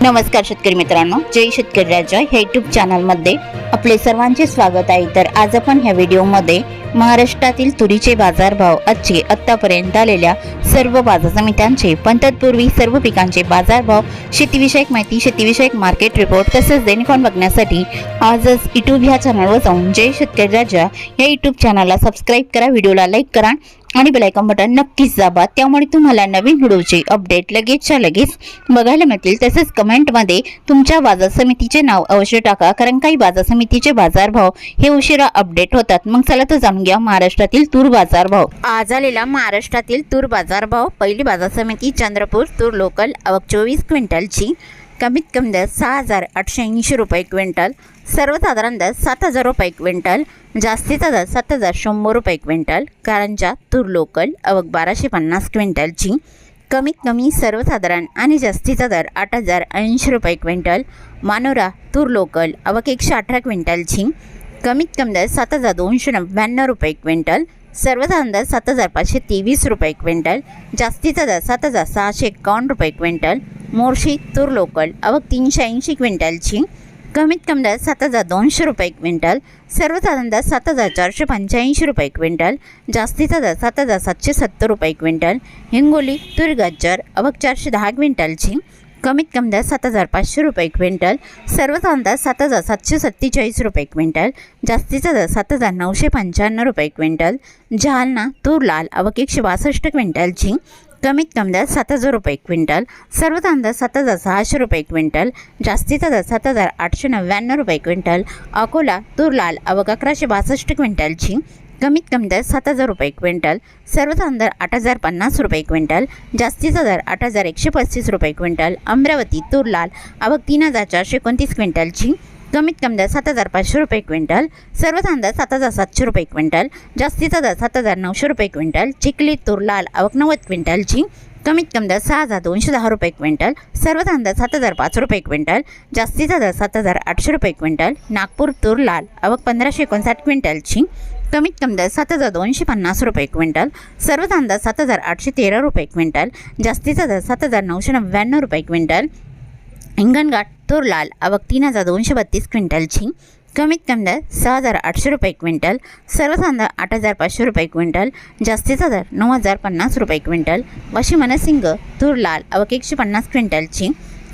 नमस्कार शेतकरी मित्रांनो, जय शेतकरी राजा ह्या यूट्यूब चॅनलमध्ये आपले सर्वांचे स्वागत आहे। तर आज आपण ह्या व्हिडिओमध्ये महाराष्ट्रातील तुरीचे बाजारभाव, आजचे आतापर्यंत आलेल्या सर्व बाजार समित्यांचे, पण तत्पूर्वी सर्व पिकांचे बाजारभाव, शेतीविषयक माहिती, शेतीविषयक मार्केट रिपोर्ट तसेच दैनिक बघण्यासाठी आजच यूट्यूब ह्या चॅनलवर जाऊन जय शेतकरी राजा या यूट्यूब चॅनलला सबस्क्राईब करा, व्हिडिओला लाईक करा आणि बेल आयकॉन बटन नक्कीच दाबा। त्यामुळे तुम्हाला नवीन व्हिडिओचे अपडेट लगेचच्या लगेच बघायला मिळतील। तसेच कमेंटमध्ये तुमच्या बाजार समितीचे नाव अवश्य टाका, कारण काही बाजार समितीचे बाजारभाव हे उशिरा अपडेट होतात। मग चला तर जाणून घ्या महाराष्ट्रातील तूर बाजारभाव। आज आलेला महाराष्ट्रातील तूर बाजारभाव। पहिली बाजार समिती चंद्रपूर, तूर लोकल आवक 24 क्विंटलची, कमीत कमी दर 6,880 रुपये क्विंटल, सर्वसाधारण दर 7,000 रुपये क्विंटल, जास्तीचा दर 7,100 रुपये क्विंटल। कारंजा तूर लोकल आवक 1250 क्विंटलची, कमीत कमी सर्वसाधारण आणि जास्तीचा दर 8,080 रुपये क्विंटल। मानोरा तूर लोकल आवक 118 क्विंटलची, कमीत कमी दर 7,299 रुपये क्विंटल, सर्वसाधारण दर 7,523 रुपये क्विंटल, जास्तीचा दर 7,651 रुपये क्विंटल। मोर्शी तूर लोकल आवक 380 क्विंटलची, कमीत कमी दर 7,200 रुपये क्विंटल, सर्वसाधारण दर 7,485 रुपये क्विंटल, जास्तीचा दर 7,770 रुपये क्विंटल। हिंगोली तूर गज्जर आवक 410 क्विंटलची, कमीत कमी दर 7,500 रुपये क्विंटल, सर्वसाधारण दर 7,747 रुपये क्विंटल, जास्तीचा दर 7,995 रुपये क्विंटल। जालना तूर लाल आवक 162 क्विंटलची, कमीत कमी दर 7,000 रुपये क्विंटल, सर्वसाधारण दर 7,600 रुपये क्विंटल, जास्तीचा दर 7,899 रुपये क्विंटल। अकोला तूर लाल आवक 1,162 क्विंटलची, कमीत कमी दर 7,000 रुपये क्विंटल, सर्वसाधारण दर 8,050 रुपये क्विंटल, जास्तीचा दर 8,135 रुपये क्विंटल। अमरावती तूर लाल आवक 3,429 क्विंटलची, कमीत कमी दर 7,500 रुपये क्विंटल, सर्वसाधारण दर 7,700 रुपये क्विंटल, जास्तीचा दर 7,900 रुपये क्विंटल। चिखली तूर लाल आवक 90 क्विंटलची, कमीत कमी दर 6,210 रुपये क्विंटल, सर्वसाधारण दर 7,005 रुपये क्विंटल, जास्तीचा दर 7,800 रुपये क्विंटल। नागपूर तूर लाल आवक 1,559 क्विंटलची, कमीत कमी दर 7,250 रुपये क्विंटल, सर्वसाधारण दर 7,813 रुपये क्विंटल, जास्तीचा दर 7,999 रुपये क्विंटल। हिंगणघाट तूर लाल आवक 3,232 क्विंटलची, कमीत कमी दर 6,800 रुपये क्विंटल, सर्वसाधारण दर 8,500 रुपये क्विंटल, जास्तीचा दर 9,050 रुपये क्विंटल। वाशिम मनसिंग तूर लाल आवक 150 क्विंटलची,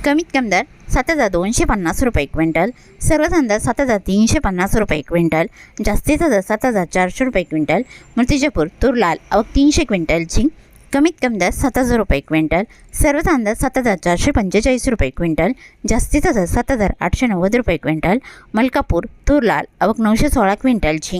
कमीत कमी दर 7,250 रुपये क्विंटल, सर्वसाधारण दर 7,350 रुपये क्विंटल, जास्तीचा दर 7,400 रुपये क्विंटल। मूर्तिजापूर तूर लाल आवक 300 क्विंटलची, कमीत कमी दर 7,000 रुपये क्विंटल, सर्वसाधारण दर 7,445 रुपये क्विंटल, जास्तीचा दर 7,890 रुपये क्विंटल। मलकापूर तूर लाल आवक 916 क्विंटलची,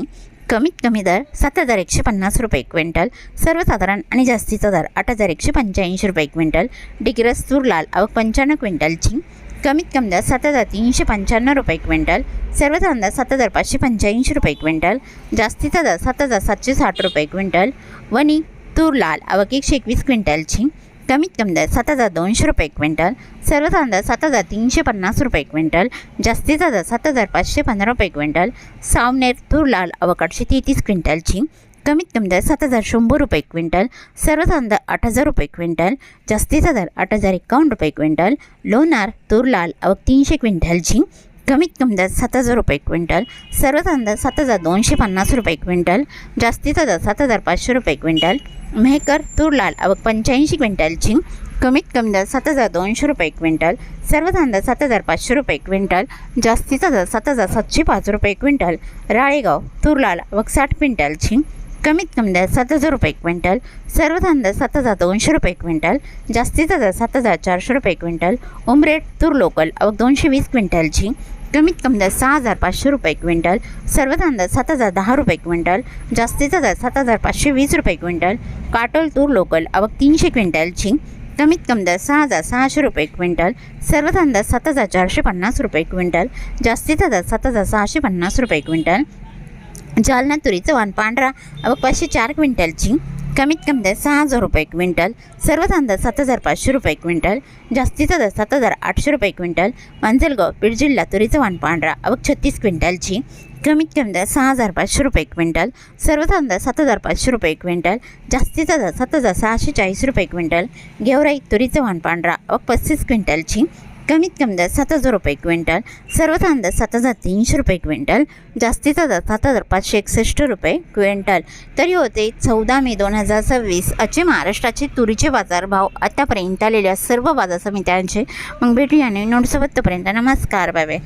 कमीत कमी दर 7,150 रुपये क्विंटल, सर्वसाधारण आणि जास्तीचा दर 8,185 रुपये क्विंटल। डिग्रस तूर लाल आवक 95 क्विंटलची, कमीत कमी दर 7,395 रुपये क्विंटल, सर्वसाधारण दर 7,585 रुपये क्विंटल, जास्तीचा दर 7,760 रुपये क्विंटल। वणी तूर लाल आवक 121 क्विंटलची, कमीत कमी दर 7,200 रुपये क्विंटल, सर्वसाधारण दर 7,350 रुपये क्विंटल, जास्तीचा दर 7,515 रुपये क्विंटल। सावनेर तूर लाल आवक 833 क्विंटलची, कमीत कमी दर 7,100 रुपये क्विंटल, सर्वसाधारण दर 8,000 रुपये क्विंटल, जास्तीचा दर 8,051 रुपये क्विंटल। लोणार तूर लाल आवक 300 क्विंटलची, कमीत कमी दर 7,000 रुपये क्विंटल, सर्वसाधारण दर 7,250 रुपये क्विंटल, जास्तीचा दर 7,500 रुपये क्विंटल। मेहकर तूर लाल आवक 85 क्विंटलची, कमीत कमी दर 7,200 रुपये क्विंटल, सर्वसाधारण दर 7,500 रुपये क्विंटल, जास्तीचा दर 7,705 रुपये क्विंटल। राळेगाव तूर लाल आवक 60 क्विंटलची, कमीत कमी दर 7,000 रुपये क्विंटल, सर्वसाधारण दर 7,200 रुपये क्विंटल, जास्तीचा दर 7,400 रुपये क्विंटल। उमरेड तूर लोकल आवक 220 क्विंटलची, कमीत कमी दर 6,500 रुपये क्विंटल, सर्वसाधारण दर 7,010 रुपये क्विंटल, जास्तीचा दर 7,520 रुपये क्विंटल। काटोल तूर लोकल आवक 300 क्विंटलची, कमीत कमी दर 6,600 रुपये क्विंटल, सर्वसाधारण दर 7,450 रुपये क्विंटल, जास्तीचा दर 7,650 रुपये क्विंटल। जालना तुरीचं वाण पांढरा आवक 504 क्विंटलची, कमीत कमी दर 6,000 रुपये क्विंटल, सर्वसाधारण दर 7,500 रुपये क्विंटल, जास्तीचा दर 7,800 रुपये क्विंटल। मांजलगाव बीड जिल्हा तुरीचं वाण पांढरा आवक 36 क्विंटलची, कमीत कमी दर 6,500 रुपये क्विंटल, सर्वसाधारण दर 7,500 रुपये क्विंटल, जास्तीचा दर 7,640 रुपये क्विंटल। गेवराई तुरीचं वाण पांढरा आवक 35 क्विंटलची, कमीत कमी दर 7,000 रुपये क्विंटल, सर्वसाधारण दर 7,300 रुपये क्विंटल, जास्तीचा दर 7,561 रुपये क्विंटल. तरी होते 14 मे 2026 आजचे महाराष्ट्राचे तुरीचे बाजारभाव आतापर्यंत आलेल्या सर्व बाजार समित्यांचे. मग भेटूया नवीन नोट्सोबत. तोपर्यंत नमस्कार, बाय बाय.